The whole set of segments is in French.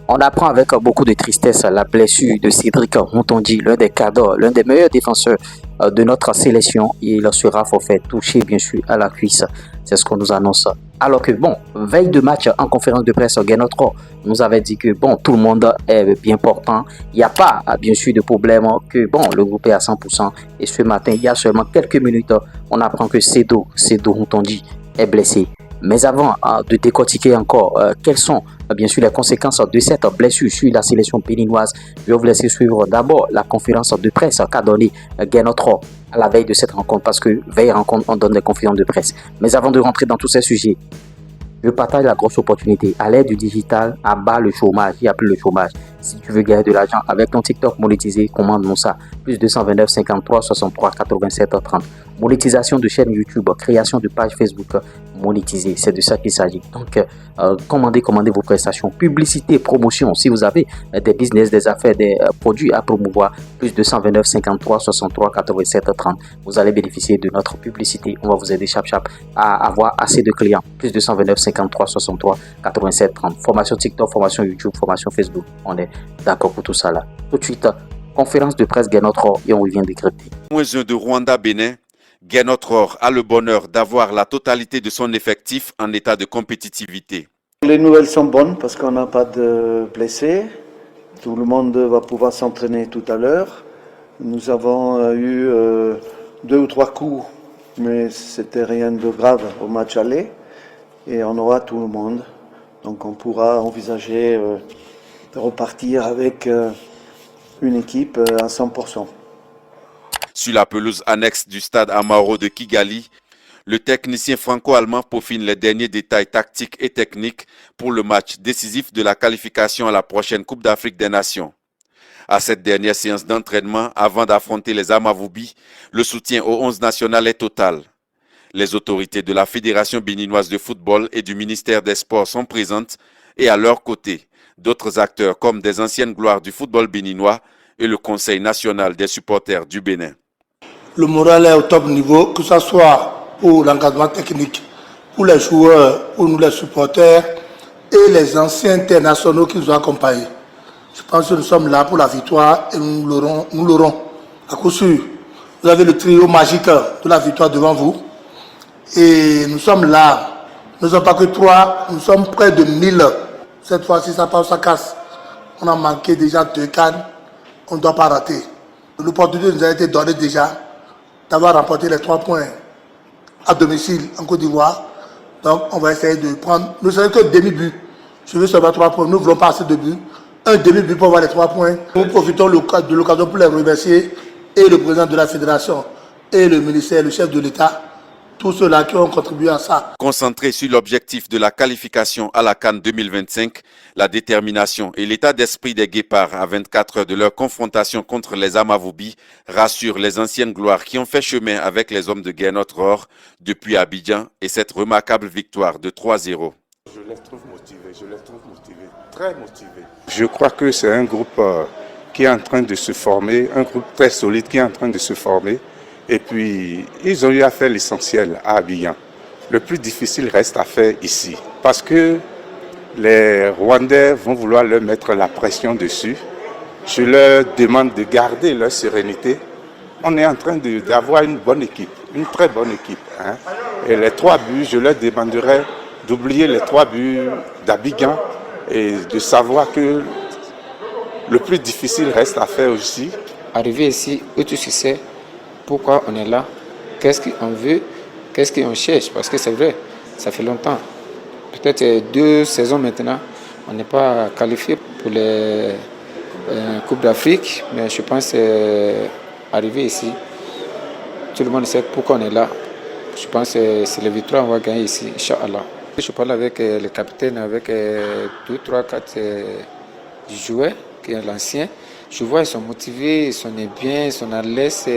On apprend avec beaucoup de tristesse la blessure de Cédric Montondi, l'un des cadres, l'un des meilleurs défenseurs de notre sélection. Il sera forfait, touché bien sûr à la cuisse. C'est ce qu'on nous annonce. Alors que bon, veille de match en conférence de presse, Guénotro nous avait dit que bon, tout le monde est bien portant. Il n'y a pas bien sûr de problème, que bon, le groupe est à 100%. Et ce matin, il y a seulement quelques minutes, on apprend que Cédric Montondi est blessé. Mais avant de décortiquer encore quelles sont bien sûr les conséquences de cette blessure sur la sélection béninoise, je vais vous laisser suivre d'abord la conférence de presse qu'a donné Guénotro à la veille de cette rencontre, parce que veille rencontre, on donne des conférences de presse. Mais avant de rentrer dans tous ces sujets, je partage la grosse opportunité. À l'aide du digital, abat le chômage. Il n'y a plus le chômage. Si tu veux gagner de l'argent avec ton TikTok monétisé, commande-nous ça. Plus 229 53 63 87 30. Monétisation de chaîne YouTube, création de page Facebook monétisée. C'est de ça qu'il s'agit. Donc, commandez vos prestations. Publicité, promotion. Si vous avez des business, des affaires, des produits à promouvoir, plus 229 53 63 87 30. Vous allez bénéficier de notre publicité. On va vous aider chap à avoir assez de clients. Plus 229 53 63 87 30. Formation TikTok, formation YouTube, formation Facebook. On est d'accord pour tout ça là. Tout de suite, conférence de presse Guénotro et on revient décrypter. -1 de Rwanda-Bénin, Guénotro a le bonheur d'avoir la totalité de son effectif en état de compétitivité. Les nouvelles sont bonnes parce qu'on n'a pas de blessés. Tout le monde va pouvoir s'entraîner tout à l'heure. Nous avons eu 2 ou 3 coups, mais c'était rien de grave au match aller. Et on aura tout le monde. Donc on pourra envisager de repartir avec une équipe à 100%. Sur la pelouse annexe du stade Amahoro de Kigali, le technicien franco-allemand peaufine les derniers détails tactiques et techniques pour le match décisif de la qualification à la prochaine Coupe d'Afrique des Nations. À cette dernière séance d'entraînement, avant d'affronter les Amavubi, le soutien au 11 national est total. Les autorités de la Fédération béninoise de football et du ministère des Sports sont présentes et à leur côté, d'autres acteurs comme des anciennes gloires du football béninois et le Conseil national des supporters du Bénin. Le moral est au top niveau, que ce soit pour l'encadrement technique, pour les joueurs, pour nous les supporters et les anciens internationaux qui nous ont accompagnés. Je pense que nous sommes là pour la victoire et nous l'aurons à coup sûr. Vous avez le trio magique de la victoire devant vous et nous sommes là. Nous ne sommes pas que 3, nous sommes près de 1000. Cette fois-ci, ça passe, ça casse. On a manqué déjà 2 cannes, on ne doit pas rater. L'opportunité nous a été donnée déjà d'avoir remporté les 3 points à domicile en Côte d'Ivoire. Donc on va essayer de prendre, nous savons que demi-but. Je veux seulement 3 points, nous ne voulons pas assez de buts. Un demi-but pour avoir les 3 points. Nous profitons de l'occasion pour les remercier et le président de la fédération et le ministère, le chef de l'État, tous ceux-là qui ont contribué à ça. Concentré sur l'objectif de la qualification à la CAN 2025, la détermination et l'état d'esprit des Guépards à 24 heures de leur confrontation contre les Amavubi rassurent les anciennes gloires qui ont fait chemin avec les hommes de Guénotro depuis Abidjan et cette remarquable victoire de 3-0. Je les trouve motivés, très motivés. Je crois que c'est un groupe qui est en train de se former, un groupe très solide qui est en train de se former. Et puis, ils ont eu à faire l'essentiel à Abidjan. Le plus difficile reste à faire ici. Parce que les Rwandais vont vouloir leur mettre la pression dessus. Je leur demande de garder leur sérénité. On est en train d'avoir une bonne équipe, une très bonne équipe. Hein. Et les 3 buts, je leur demanderai d'oublier les 3 buts d'Abidjan et de savoir que le plus difficile reste à faire aussi. Arriver ici, où tu sais pourquoi on est là, qu'est-ce qu'on veut, qu'est-ce qu'on cherche, parce que c'est vrai, ça fait longtemps. Peut-être 2 saisons maintenant, on n'est pas qualifié pour les Coupes d'Afrique, mais je pense arriver ici, tout le monde sait pourquoi on est là. Je pense que c'est la victoire qu'on va gagner ici, Inch'Allah. Je parle avec le capitaine, avec 2, 3, 4 joueurs, qui est l'ancien. Je vois ils sont motivés, ils sont bien, ils sont à l'aise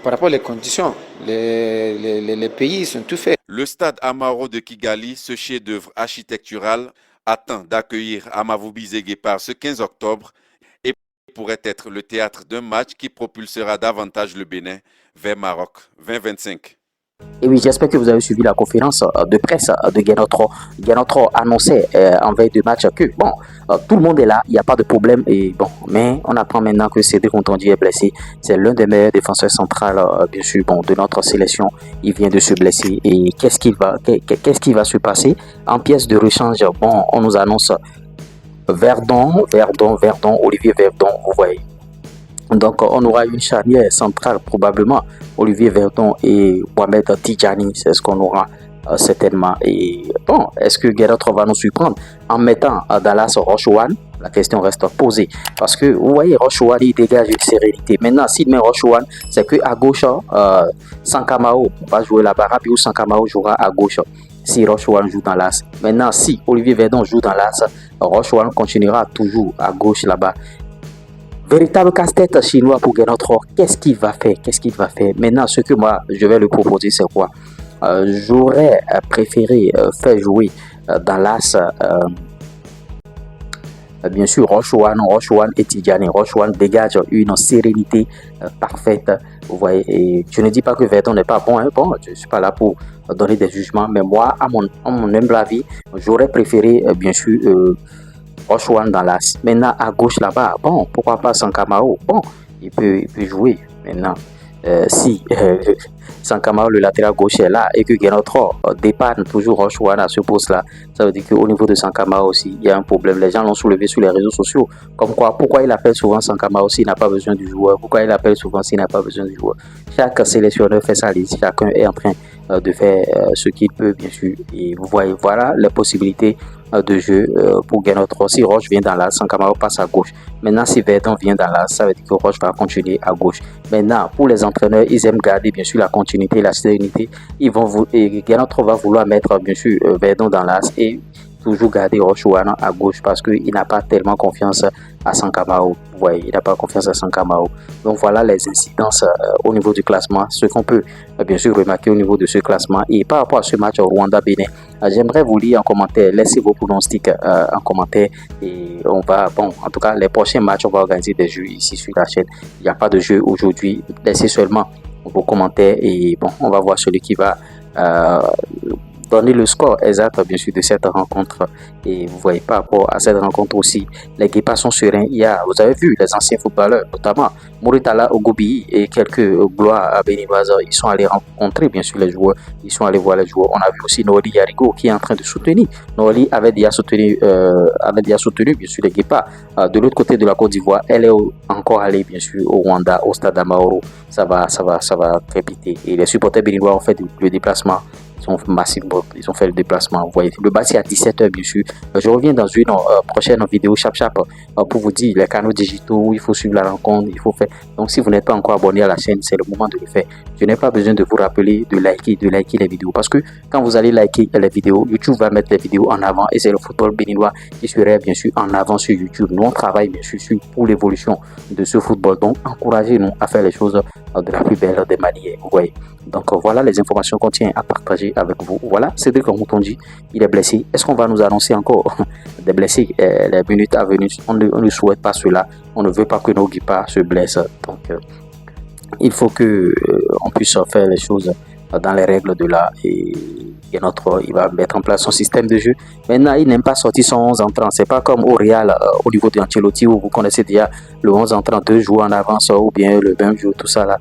par rapport aux conditions. Les pays ils sont tout faits. Le stade Amahoro de Kigali, ce chef-d'œuvre architectural, attend d'accueillir Amavubi et Guépard ce 15 octobre et pourrait être le théâtre d'un match qui propulsera davantage le Bénin vers Maroc 2025. Et oui, j'espère que vous avez suivi la conférence de presse de Guénotro. Guénotro annonçait en veille de match que bon, tout le monde est là, il n'y a pas de problème. Et bon, mais on apprend maintenant que Cédric Montondi est blessé. C'est l'un des meilleurs défenseurs centrales, bien sûr, bon, de notre sélection. Il vient de se blesser. Et qu'est-ce qui va se passer en pièce de rechange? Bon, on nous annonce Verdon, Olivier Verdon, vous voyez. Donc, on aura une charnière centrale, probablement, Olivier Verdon et Mohamed Tidjani, c'est ce qu'on aura certainement. Et bon, est-ce que Guénotro va nous surprendre en mettant Dallas Rochewan? La question reste posée. Parce que, vous voyez, Rochewan, il dégage une sérénité. Maintenant, s'il met Rochewan, c'est qu'à gauche, Sankamao va jouer là-bas. Rabiou Sankamao jouera à gauche si Rochewan joue dans l'as. Maintenant, si Olivier Verdon joue dans l'as, Rochewan continuera toujours à gauche là-bas. Véritable casse-tête chinois pour Guénotro. Qu'est-ce qu'il va faire? Maintenant, ce que moi, je vais lui proposer, c'est quoi? J'aurais préféré faire jouer dans l'as, bien sûr, Rochewan et Tidjani. Rochewan dégage une sérénité parfaite. Vous voyez, et je ne dis pas que Verdon n'est pas bon. Bon, je ne suis pas là pour donner des jugements. Mais moi, à mon humble avis, j'aurais préféré, bien sûr, Rochewan dans l'as. Maintenant, à gauche là-bas, bon, pourquoi pas Sankamao? Bon, il peut jouer. Maintenant, si Sankamao, le latéral gauche, est là et que Guénotro dépanne toujours Rochewan à ce poste-là, ça veut dire qu'au niveau de Sankamao aussi, il y a un problème. Les gens l'ont soulevé sur les réseaux sociaux. Comme quoi, pourquoi il appelle souvent Sankamao s'il n'a pas besoin du joueur? Pourquoi il appelle souvent s'il n'a pas besoin du joueur? Chaque sélectionneur fait sa liste. Chacun est en train de faire ce qu'il peut, bien sûr. Et vous voyez, voilà les possibilités de jeu pour Guénotro. Si Roche vient dans l'as, Sankamao passe à gauche. Maintenant, si Verdon vient dans l'as, ça veut dire que Roche va continuer à gauche. Maintenant, pour les entraîneurs, ils aiment garder bien sûr la continuité, la sérénité. Guénotro va vouloir mettre bien sûr Verdon dans l'as et toujours garder Rochewan à gauche parce qu'il n'a pas tellement confiance à Sankamao. Vous voyez, il n'a pas confiance à Sankamao. Donc voilà les incidences au niveau du classement, ce qu'on peut bien sûr remarquer au niveau de ce classement. Et par rapport à ce match Rwanda-Bénin, j'aimerais vous lire en commentaire, laissez vos pronostics en commentaire et on va, bon, en tout cas les prochains matchs, on va organiser des jeux ici sur la chaîne. Il n'y a pas de jeu aujourd'hui, laissez seulement vos commentaires et bon, on va voir celui qui va donner le score exact bien sûr de cette rencontre. Et vous voyez par rapport à cette rencontre aussi, les Guépards sont sereins. Vous avez vu les anciens footballeurs, notamment Mouritala Ogobi et quelques gloires à Béninoise, ils sont allés rencontrer bien sûr les joueurs, ils sont allés voir les joueurs. On a vu aussi Noëli Yarigo qui est en train de soutenir. Noëli avait déjà soutenu bien sûr les Guépards. De l'autre côté de la Côte d'Ivoire, elle est encore allée bien sûr au Rwanda, au stade Amahoro. Ça va crépiter. Et les supporters béninois ont fait le déplacement. Ils ont fait le déplacement. Vous voyez, le match est à 17h bien sûr. Je reviens dans une prochaine vidéo chap pour vous dire les canaux digitaux, il faut suivre la rencontre, il faut faire. Donc si vous n'êtes pas encore abonné à la chaîne, c'est le moment de le faire. Je n'ai pas besoin de vous rappeler de liker les vidéos parce que quand vous allez liker les vidéos, YouTube va mettre les vidéos en avant et c'est le football béninois qui serait bien sûr en avant sur YouTube. Nous on travaille bien sûr pour l'évolution de ce football. Donc encouragez-nous à faire les choses de la plus belle des manières. Vous voyez. Donc voilà les informations qu'on tient à partager avec vous. Voilà, Cédric Montondi, il est blessé. Est-ce qu'on va nous annoncer encore des blessés les minutes à venir? On ne souhaite pas cela. On ne veut pas que nos Guépards se blessent. Donc il faut que on puisse faire les choses dans les règles de l'art et il va mettre en place son système de jeu. Maintenant, il n'aime pas sortir son 11 entrant. C'est pas comme au Real, au niveau de Ancelotti, où vous connaissez déjà le 11 entrant, 2 joueurs en avance, ou bien le même jour, tout ça là,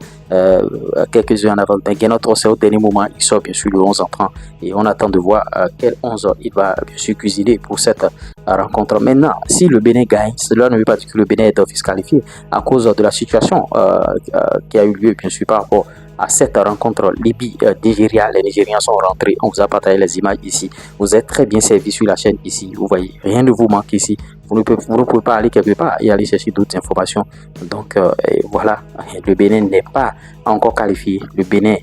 quelques heures en avance. Mais Guénotro, c'est au dernier moment, il sort bien sûr le 11 entrant. Et on attend de voir quel 11 il va bien sûr cuisiner pour cette rencontre. Maintenant, si le Bénin gagne, cela ne veut pas dire que le Bénin est d'office qualifié à cause de la situation qui a eu lieu bien sûr par rapport à cette rencontre Libye-Nigeria. Les Nigériens sont rentrés. On vous a partagé les images ici. Vous êtes très bien servi sur la chaîne ici. Vous voyez, rien ne vous manque ici. Vous ne pouvez pas aller quelque part et aller chercher d'autres informations. Donc voilà, le Bénin n'est pas encore qualifié. Le Bénin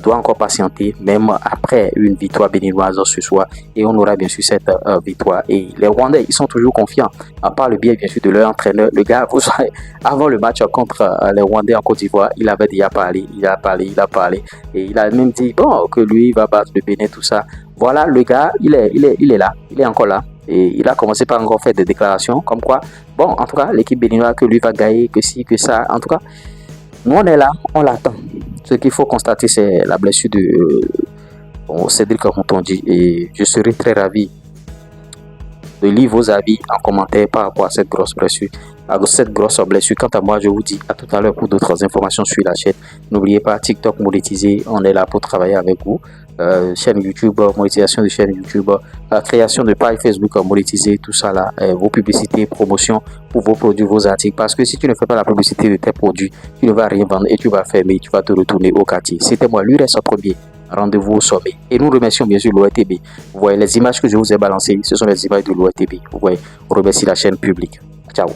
doit encore patienter, même après une victoire béninoise ce soir. Et on aura bien sûr cette victoire. Et les Rwandais, ils sont toujours confiants, à part le biais bien sûr de leur entraîneur. Le gars, vous savez, avant le match contre les Rwandais en Côte d'Ivoire, il avait déjà parlé. Il a parlé. Et il a même dit, bon, que lui, il va battre le Bénin, tout ça. Voilà, le gars, il est là. Il est encore là. Et il a commencé par encore faire des déclarations comme quoi, bon, en tout cas, l'équipe béninoise, que lui va gagner, que ci, que ça. En tout cas, nous, on est là, on l'attend. Ce qu'il faut constater, c'est la blessure de Cédric Rontondi. Et je serai très ravi de lire vos avis en commentaire par rapport à cette grosse blessure. Quant à moi, je vous dis à tout à l'heure pour d'autres informations sur la chaîne. N'oubliez pas, TikTok monétisé, on est là pour travailler avec vous. Chaîne YouTube, monétisation de chaîne YouTube, création de page Facebook monétisée, tout ça là, vos publicités, promotions pour vos produits, vos articles. Parce que si tu ne fais pas la publicité de tes produits, tu ne vas rien vendre et tu vas fermer, tu vas te retourner au quartier. C'était moi, lui reste premier. Rendez-vous au sommet. Et nous remercions bien sûr l'ORTB. Vous voyez les images que je vous ai balancées, ce sont les images de l'ORTB. Vous voyez, on remercie la chaîne publique. Ciao.